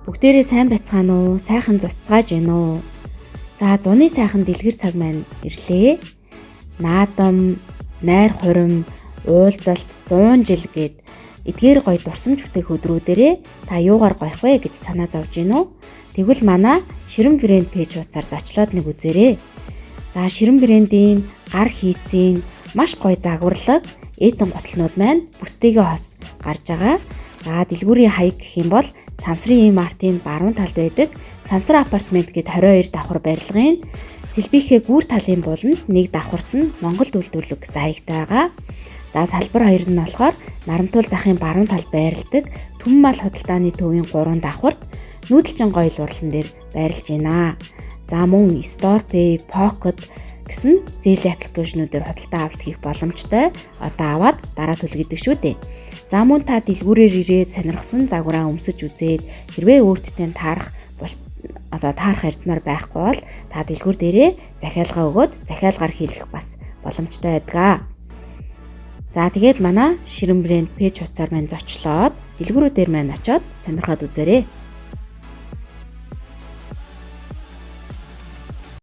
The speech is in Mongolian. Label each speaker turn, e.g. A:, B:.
A: Бүгдээрээ сайн байцгаана уу? Сайхан зоцгааж байна уу? За, зуны сайхан дэлгэр цаг маань ирлээ. Наадам, найр хурим, уулзалт 100 жил гээд эдгээр гоё дурсамж бүтээх өдрүүдээрээ та юугаар гоёх вэ гэж санаа зовж гин үү? Тэгвэл манай Ширэн брэнд пэйж хуудасаар зочлоод нэг үзээрэй. За, Ширэн брэндийн гар хийцийн маш гоё загварлаг эдэн гутлнууд маань бүстэйгээ хос гарч байгаа. За, дэлгүүрийн хаяг гэх юм бол Сансрын Мартын баруун талд байдаг Сансар апартмент гээд 22 давхар барилгын Цэлбийнхээ гүүр талын буланд нэг давхарт нь Монгол үйлдвэрлэг гэсэн хаягтай байгаа. За, салбар 2 нь болохоор Нарантуул захын баруун талд байрладаг Түмэн мал худалдааны төвийн 3 давхарт нүүдэлчин гоёл урлан дээр байрлаж байна. За, мөн StorePay, Pocket гэсэн зээлийн аппликейшнүүдээр худалдаа авалт хийх боломжтой. Одоо аваад дараа төлгөдөг шүү дээ. За, мөн та дэлгүүрээр ирээд сонирхсон загвараа өмсөж үзээд хэрвээ өөртөө таарах харьцмаар байхгүй бол та дэлгүүр дээрээ захиалга өгөөд захиалгаар хийлгэх бас боломжтой байдаг. За, тэгээд манай Ширэн брэнд пэйж хуудасаар маань зочлоод дэлгүүрүүдээр маань очиод сонирхоод үзээрэй.